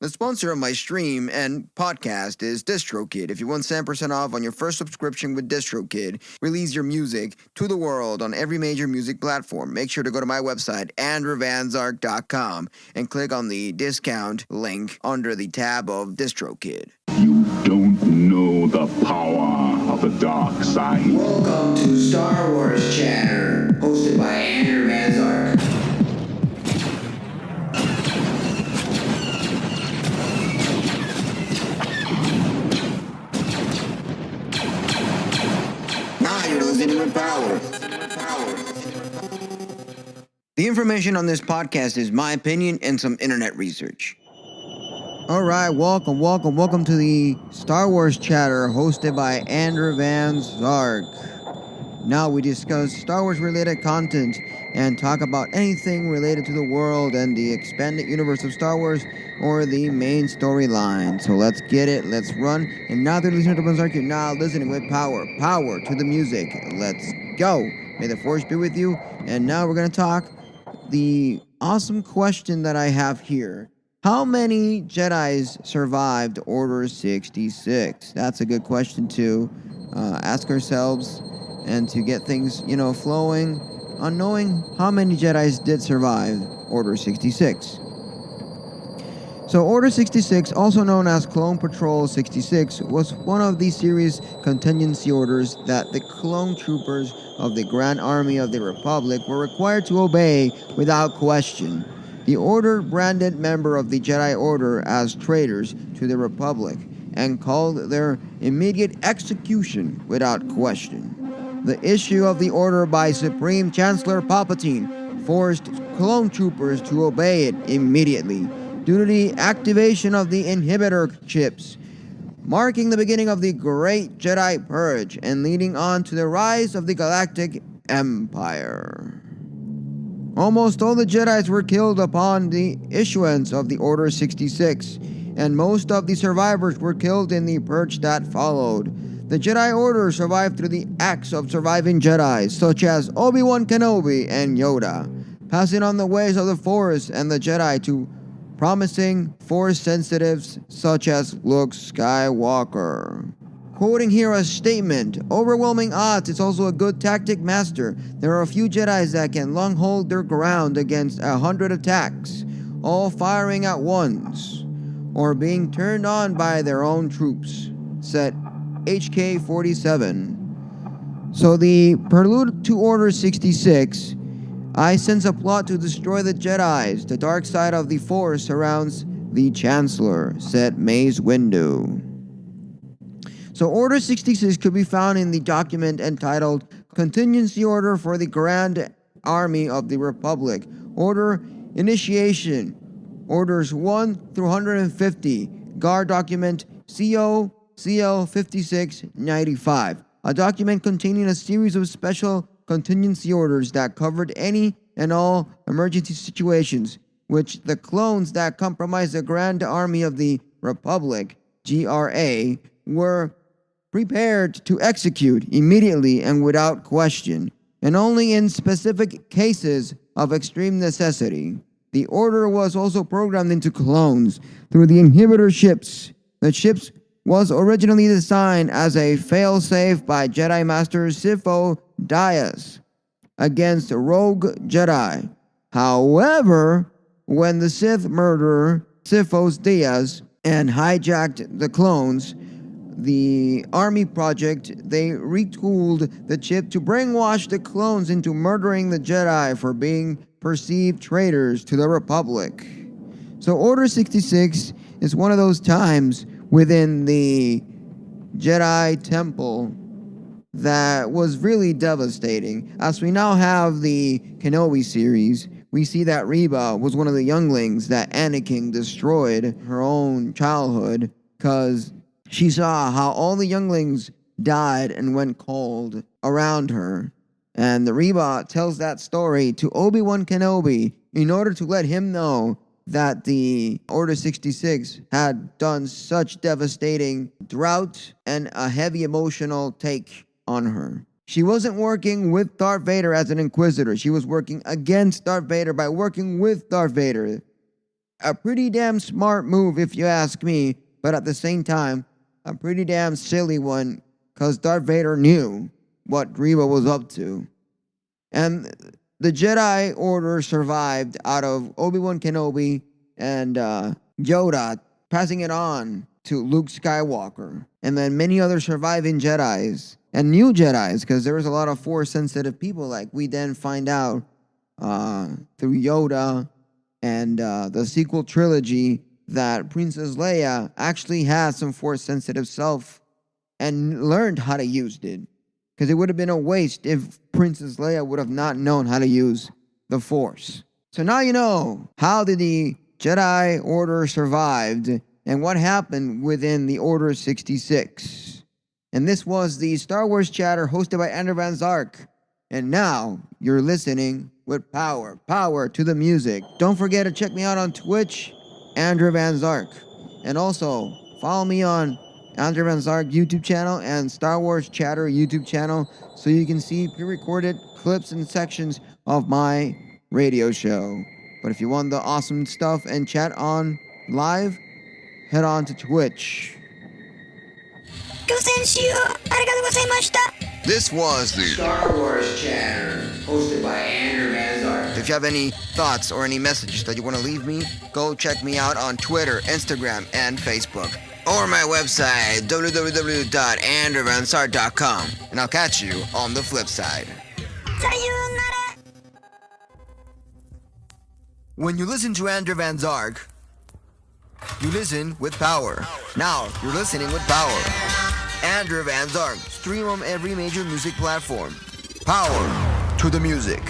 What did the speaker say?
The sponsor of my stream and podcast is DistroKid. If you want 7% off on your first subscription with DistroKid, release your music to the world on every major music platform. Make sure to go to my website, andrewvanzark.com, and click on the discount link under the tab of DistroKid. You don't know the power of the dark side. Welcome to Star Wars Chatter, hosted by Andrew Vanzark. Now you're listening with power. The information on this podcast is my opinion and some internet research. All right, welcome to the Star Wars Chatter hosted by Andrew Vanzark. Now we discuss Star Wars related content and talk about anything related to the world and the expanded universe of Star Wars or the main storyline. So let's get it, let's run. And now they're listening to Vanzark, you're now listening with power to the music. Let's go. May the Force be with you. And now we're going to talk the awesome question that I have here. How many Jedis survived Order 66? That's a good question to ask ourselves and to get things, flowing on knowing how many Jedis did survive Order 66. So Order 66, also known as Clone Patrol 66, was one of the series contingency orders that the clone troopers of the Grand Army of the Republic were required to obey without question. The order branded members of the Jedi Order as traitors to the Republic and called their immediate execution without question. The issue of the order by Supreme Chancellor Palpatine forced clone troopers to obey it immediately due to the activation of the inhibitor chips, marking the beginning of the Great Jedi Purge and leading on to the rise of the Galactic Empire. Almost all the Jedis were killed upon the issuance of the Order 66, and most of the survivors were killed in the purge that followed. The Jedi Order survived through the acts of surviving Jedis, such as Obi-Wan Kenobi and Yoda, passing on the ways of the Force and the Jedi to promising Force sensitives such as Luke Skywalker. Quoting here a statement, overwhelming odds is also a good tactic master. There are a few Jedis that can long hold their ground against 100 attacks, all firing at once, or being turned on by their own troops, said HK-47. So the prelude to Order 66, I sense a plot to destroy the Jedis. The dark side of the Force surrounds the Chancellor, said Mace Windu. So Order 66 could be found in the document entitled Contingency Order for the Grand Army of the Republic. Order Initiation. Orders 1 through 150. Guard Document CO CL 5695. A document containing a series of special contingency orders that covered any and all emergency situations, which the clones that compromised the Grand Army of the Republic, GRA, were prepared to execute immediately and without question, and only in specific cases of extreme necessity. The order was also programmed into clones through the inhibitor chips. The chips was originally designed as a fail-safe by Jedi Master Sifo Dyas against rogue Jedi. However, when the Sith murderer Sifo Dyas and hijacked the clones, the Army Project, they retooled the chip to brainwash the clones into murdering the Jedi for being perceived traitors to the Republic. So Order 66 is one of those times within the Jedi Temple that was really devastating. As we now have the Kenobi series, we see that Reba was one of the younglings that Anakin destroyed her own childhood because she saw how all the younglings died and went cold around her. And the Reba tells that story to Obi-Wan Kenobi in order to let him know that the Order 66 had done such devastating drought and a heavy emotional take on her. She wasn't working with Darth Vader as an Inquisitor. She was working against Darth Vader by working with Darth Vader. A pretty damn smart move if you ask me, but at the same time, a pretty damn silly one, because Darth Vader knew what Reva was up to. And the Jedi Order survived out of Obi-Wan Kenobi and Yoda, passing it on to Luke Skywalker. And then many other surviving Jedis and new Jedis, because there was a lot of Force-sensitive people, like we then find out through Yoda and the sequel trilogy that Princess Leia actually has some Force-sensitive self and learned how to use it. Because it would have been a waste if Princess Leia would have not known how to use the Force. So now you know how did the Jedi Order survived and what happened within the Order 66. And this was the Star Wars Chatter hosted by Andrew Van Zark. And now you're listening with power. Power to the music. Don't forget to check me out on Twitch, Andrew Van Zark. And also follow me on Andrew Van Zark YouTube channel and Star Wars Chatter YouTube channel so you can see pre-recorded clips and sections of my radio show. But if you want the awesome stuff and chat on live, head on to Twitch. This was the Star Wars Chatter, hosted by Andrew Van Zark. If you have any thoughts or any messages that you want to leave me, go check me out on Twitter, Instagram, and Facebook. Or my website, www.andrewvansart.com. And I'll catch you on the flip side. When you listen to Andrew Van Zark, you listen with power. Now you're listening with power. Andrew Van Zark. Stream on every major music platform. Power to the music.